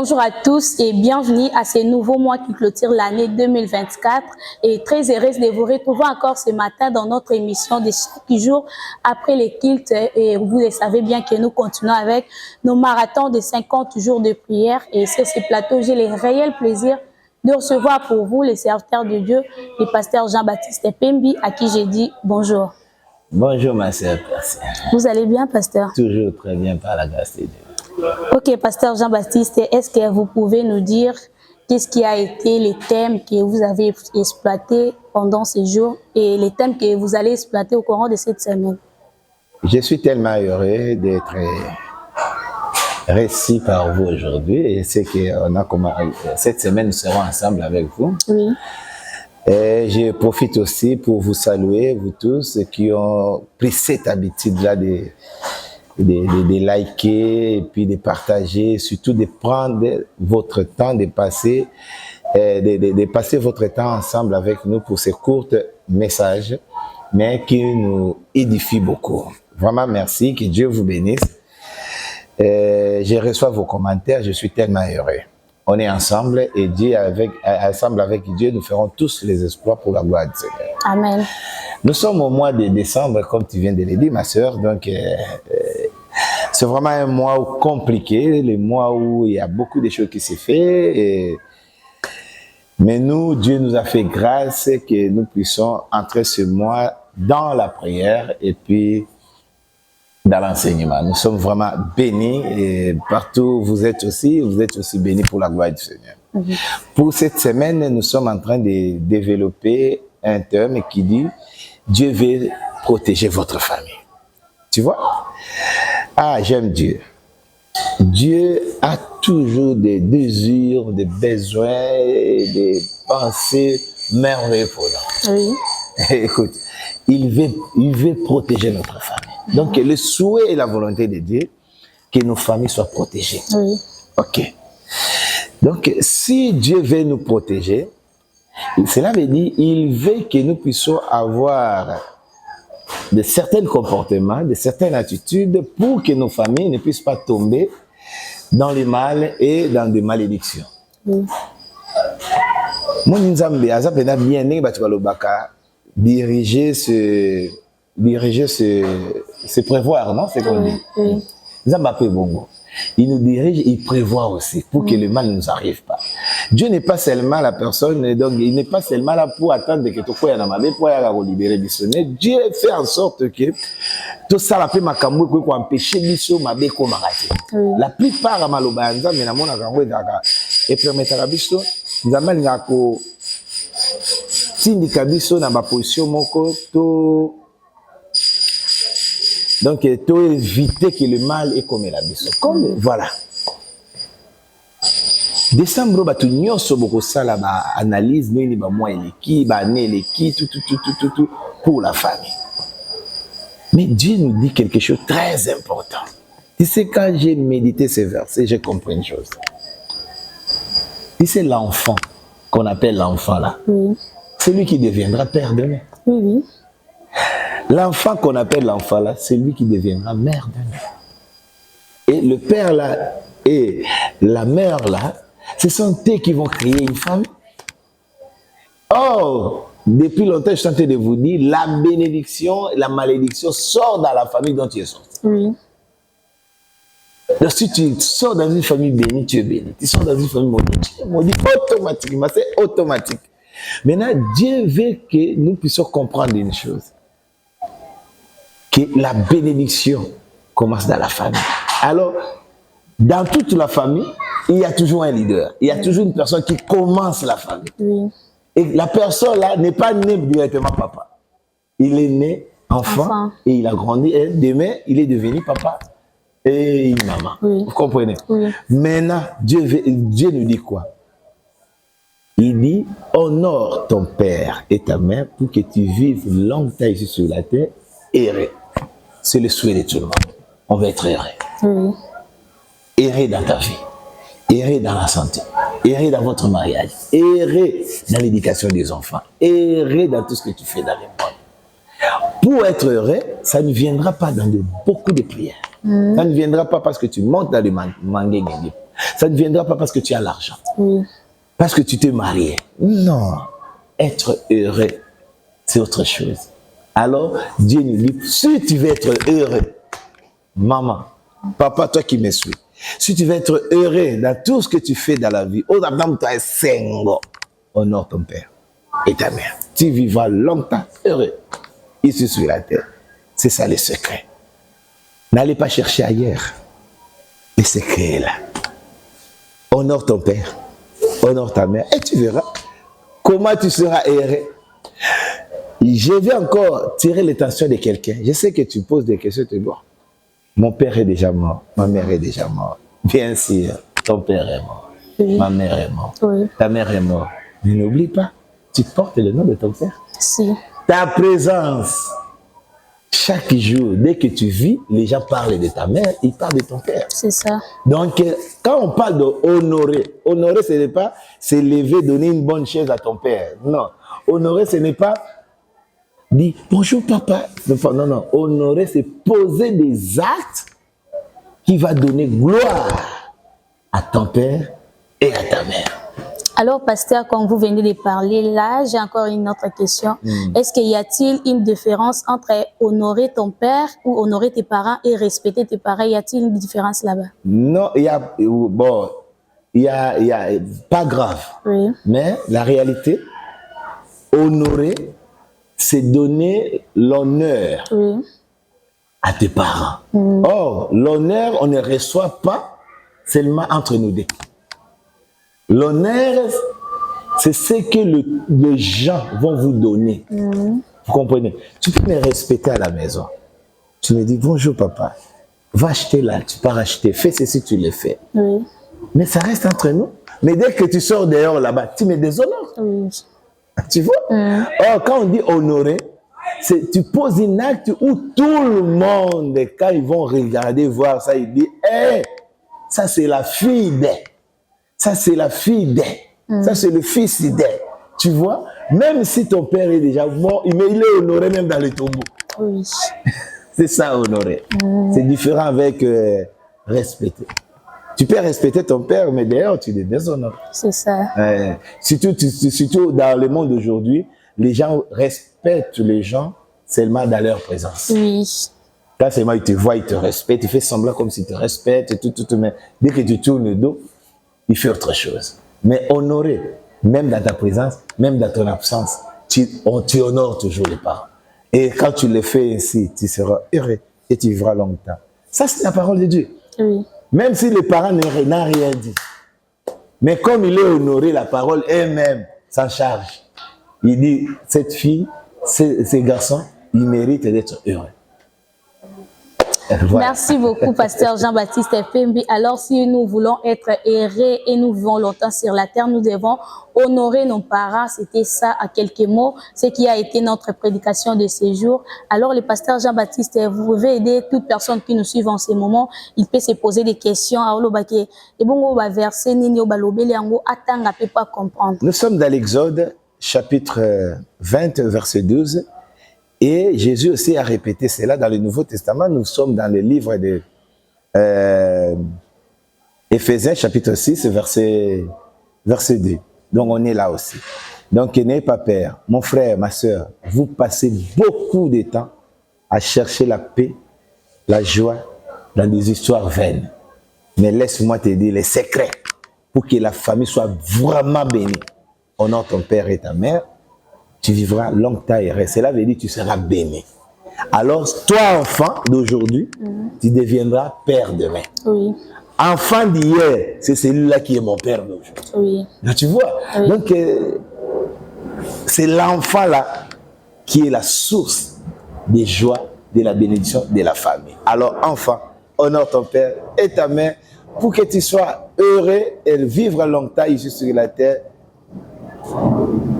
Bonjour à tous et bienvenue à ce nouveau mois qui clôture l'année 2024 et très heureuse de vous retrouver encore ce matin dans notre émission de chaque jour après les cultes et vous le savez bien que nous continuons avec nos marathons de 50 jours de prière et sur ce plateau j'ai le réel plaisir de recevoir pour vous les serviteurs de Dieu, le pasteur Jean-Baptiste Pembi à qui j'ai dit bonjour. Bonjour ma sœur Persia. Vous allez bien pasteur? Toujours très bien par la grâce de Dieu. Ok, pasteur Jean-Baptiste, est-ce que vous pouvez nous dire qu'est-ce qui a été les thèmes que vous avez exploités pendant ces jours et les thèmes que vous allez exploiter au courant de cette semaine? Je suis tellement heureux d'être reçu par vous aujourd'hui et c'est que cette semaine nous serons ensemble avec vous. Oui. Et je profite aussi pour vous saluer, vous tous qui ont pris cette habitude-là de liker et puis de partager, surtout de prendre votre temps, de passer votre temps ensemble avec nous pour ces courts messages, mais qui nous édifient beaucoup. Vraiment merci, que Dieu vous bénisse. Je reçois vos commentaires, je suis tellement heureux. On est ensemble et ensemble avec Dieu, nous ferons tous les exploits pour la gloire du Seigneur. Amen. Nous sommes au mois de décembre, comme tu viens de le dire, ma sœur, donc c'est vraiment un mois compliqué, le mois où il y a beaucoup de choses qui se font. Mais nous, Dieu nous a fait grâce que nous puissions entrer ce mois dans la prière et puis dans l'enseignement. Nous sommes vraiment bénis et partout où vous êtes aussi bénis pour la gloire du Seigneur. Pour cette semaine, nous sommes en train de développer un thème qui dit « Dieu veut protéger votre famille ». Tu vois? Ah, j'aime Dieu. Dieu a toujours des désirs, des besoins, des pensées merveilleuses pour nous. Oui. Écoute, il veut protéger notre famille. Donc, le souhait et la volonté de Dieu, que nos familles soient protégées. Oui. Ok. Donc, si Dieu veut nous protéger, cela veut dire qu'il veut que nous puissions avoir de certains comportements, de certaines attitudes pour que nos familles ne puissent pas tomber dans le mal et dans des malédictions. Oui. Mon Nzambe, azapena bien né batukalobaka diriger, se prévoir, non? C'est qu'on dit. Oui. Nzambe bongo. Il nous dirige, il prévoit aussi pour que le mal ne nous arrive pas. Dieu n'est pas seulement la personne, donc il n'est pas seulement là pour attendre que tu sois pour libérer bisonné. Dieu fait en sorte que tout ça, la paix m'a camoué pour empêcher biso ma béco marati. La plupart à malobanza, mais na mona kango et permettre à biso, nous avons ngako tindika biso na ba position moko to. Donc, il faut éviter que le mal ait commis la mission. Comme, voilà. Décembre, bah, tout nyonso boko sala ba analyse, nini ba moi eleki, ba né eleki, tout pour la famille. Mais Dieu nous dit quelque chose de très important. Tu sais, quand j'ai médité ces versets, j'ai compris une chose. Tu sais, l'enfant, qu'on appelle l'enfant là, c'est lui qui deviendra père demain. Oui. L'enfant qu'on appelle l'enfant là, c'est lui qui deviendra mère demain. Et le père là et la mère là, ce sont eux qui vont créer une famille. Or, depuis longtemps, je suis en train de vous dire, la bénédiction et la malédiction sortent dans la famille dont tu es sorti. Oui. Donc, si tu sors dans une famille bénie, tu es béni. Tu sors dans une famille maudite, tu es maudit automatiquement, c'est automatique. Maintenant, Dieu veut que nous puissions comprendre une chose. Que la bénédiction commence dans la famille. Alors, dans toute la famille, il y a toujours un leader. Il y a toujours une personne qui commence la famille. Oui. Et la personne là n'est pas née directement papa. Il est né enfant. Et il a grandi. Et demain, il est devenu papa et une maman. Oui. Vous comprenez? Oui. Maintenant, Dieu nous dit quoi? Il dit, honore ton père et ta mère pour que tu vives longtemps ici sur la terre heureux. C'est le souhait de tout le monde. On va être heureux. Oui. Heureux dans ta vie, heureux dans la santé, heureux dans votre mariage, heureux dans l'éducation des enfants, heureux dans tout ce que tu fais dans le monde. Pour être heureux, ça ne viendra pas dans beaucoup de prières. Ça ne viendra pas parce que tu montes dans le mangué. Ça ne viendra pas parce que tu as l'argent. Oui. Parce que tu t'es marié. Non. Être heureux, c'est autre chose. Alors, Dieu nous dit, si tu veux être heureux, maman, papa, toi qui me suis, si tu veux être heureux dans tout ce que tu fais dans la vie, honore ton père et ta mère. Tu vivras longtemps heureux ici sur la terre. C'est ça le secret. N'allez pas chercher ailleurs. Le secret est là. Honore ton père, honore ta mère et tu verras comment tu seras heureux. Je vais encore tirer l'attention de quelqu'un. Je sais que tu poses des questions, tu dis, bon, mon père est déjà mort, ma mère est déjà morte. Bien sûr, ton père est mort, oui. Ma mère est morte, oui. Ta mère est morte. Mais n'oublie pas, tu portes le nom de ton père. Si. Ta présence, chaque jour, dès que tu vis, les gens parlent de ta mère, ils parlent de ton père. C'est ça. Donc, quand on parle d'honorer, honorer, ce n'est pas s'élever, donner une bonne chaise à ton père. Non. Honorer, ce n'est pas dire bonjour papa. Non, non. Honorer, c'est poser des actes qui vont donner gloire à ton père et à ta mère. Alors, pasteur, comme vous venez de parler, là, j'ai encore une autre question. Est-ce qu'il y a-t-il une différence entre honorer ton père ou honorer tes parents et respecter tes parents? Y a-t-il une différence là-bas? Non, il y a pas grave. Oui. Mais la réalité, honorer, c'est donner l'honneur à tes parents. Or, l'honneur, on ne reçoit pas seulement entre nous deux. L'honneur, c'est ce que les gens vont vous donner. Vous comprenez? Tu peux me respecter à la maison. Tu me dis, bonjour papa, va acheter là, tu pars acheter, fais ceci, tu le fais. Oui. Mais ça reste entre nous. Mais dès que tu sors dehors là-bas, tu me déshonores. Oui. Tu vois? Or, quand on dit honorer, tu poses un acte où tout le monde, quand ils vont regarder, voir ça, ils disent, hey, ça c'est la fille d'elle. Ça, c'est la fille d'elle. Ça, c'est le fils d'elle. Tu vois? Même si ton père est déjà mort, mais il est honoré même dans le tombeau. Oui. C'est ça, honoré. C'est différent avec respecter. Tu peux respecter ton père, mais d'ailleurs, tu le déshonores. C'est ça. Surtout dans le monde d'aujourd'hui, les gens respectent les gens seulement dans leur présence. Oui. Quand seulement ils te voient, ils te respectent, tu fais semblant comme s'ils te respectent, mais dès que tu tournes le dos, il fait autre chose. Mais honorer, même dans ta présence, même dans ton absence, tu honores toujours les parents. Et quand tu le fais ainsi, tu seras heureux et tu vivras longtemps. Ça, c'est la parole de Dieu. Oui. Même si les parents n'ont rien dit. Mais comme il est honoré, la parole elle-même s'en charge. Il dit, cette fille, ces garçons, ils méritent d'être heureux. Voilà. Merci beaucoup, pasteur Jean-Baptiste Fembi. Alors, si nous voulons être heureux et nous vivons longtemps sur la terre, nous devons honorer nos parents. C'était ça, à quelques mots, ce qui a été notre prédication de ce jour. Alors, le pasteur Jean-Baptiste, vous pouvez aider toute personne qui nous suit en ce moment. Il peut se poser des questions. Nous sommes dans l'Exode, chapitre 20, verset 12. Et Jésus aussi a répété cela dans le Nouveau Testament. Nous sommes dans le livre de Éphésiens, chapitre 6, verset 2. Donc, on est là aussi. Donc, n'ayez pas peur. Mon frère, ma soeur, vous passez beaucoup de temps à chercher la paix, la joie dans des histoires vaines. Mais laisse-moi te dire les secrets pour que la famille soit vraiment bénie. Honore ton père et ta mère. Tu vivras longtemps et cela veut dire que tu seras béni. Alors, toi, enfant d'aujourd'hui, tu deviendras père demain. Oui. Enfant d'hier, c'est celui-là qui est mon père d'aujourd'hui. Oui. Donc, tu vois? Oui. Donc, c'est l'enfant-là qui est la source des joies, de la bénédiction de la famille. Alors, enfant, honore ton père et ta mère pour que tu sois heureux et vivre longtemps ici sur la terre.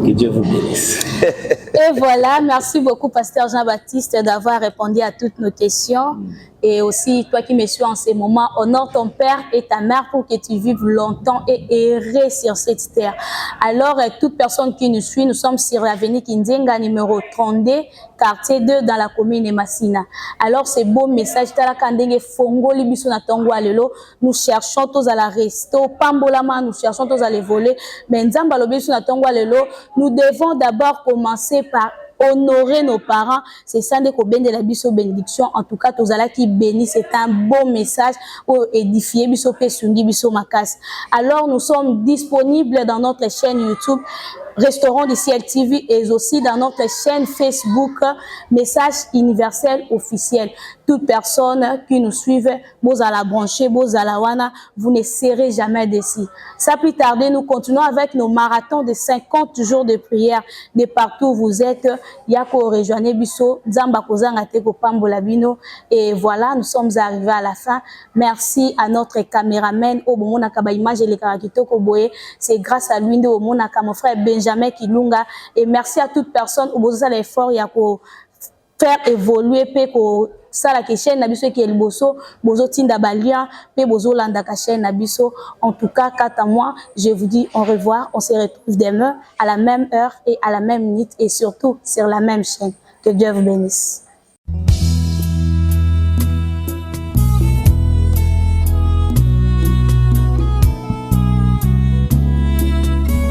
Que Dieu vous bénisse. Et voilà, merci beaucoup, pasteur Jean-Baptiste, d'avoir répondu à toutes nos questions. Et aussi, toi qui me suis en ces moments, honore ton père et ta mère pour que tu vives longtemps et errer sur cette terre. Alors, toute personne qui nous suit, nous sommes sur l'avenue Kinzenga, numéro 32, quartier 2, dans la commune de Massina. Alors, ce beau message, nous cherchons tous à la resto, pambolama, nous cherchons tous à les voler, mais nous devons d'abord commencer par honorer nos parents. C'est ça de la biso bénédiction. En tout cas, tous allez qui bénissent. C'est un beau message pour édifier biso pesungi biso makas. Alors, nous sommes disponibles dans notre chaîne YouTube Restaurant du Ciel TV et aussi dans notre chaîne Facebook Message universel officiel. Toute personne qui nous suit, vous à la brancher, vous à la wana, vous ne serez jamais déçus. Sans plus tarder, nous continuons avec nos marathons de 50 jours de prière. De partout où vous êtes, Yako rejoignez Bisso, Zamba Kozanga Teko Pambolabino. Et voilà, nous sommes arrivés à la fin. Merci à notre caméraman, Obomona Kaba Image et les Karakito Koboye. C'est grâce à lui, Obomona Kaba, mon frère Benjamin Kilunga. Et merci à toute personne où vous avez l'effort, Yako faire évoluer, Peko. Ça la chaîne nabiso qui est le bosso bozo tinda balia pe bozo landa ka chaîne nabiso. En tout cas, quant à moi, je vous dis au revoir. On se retrouve demain à la même heure et à la même minute et surtout sur la même chaîne. Que Dieu vous bénisse.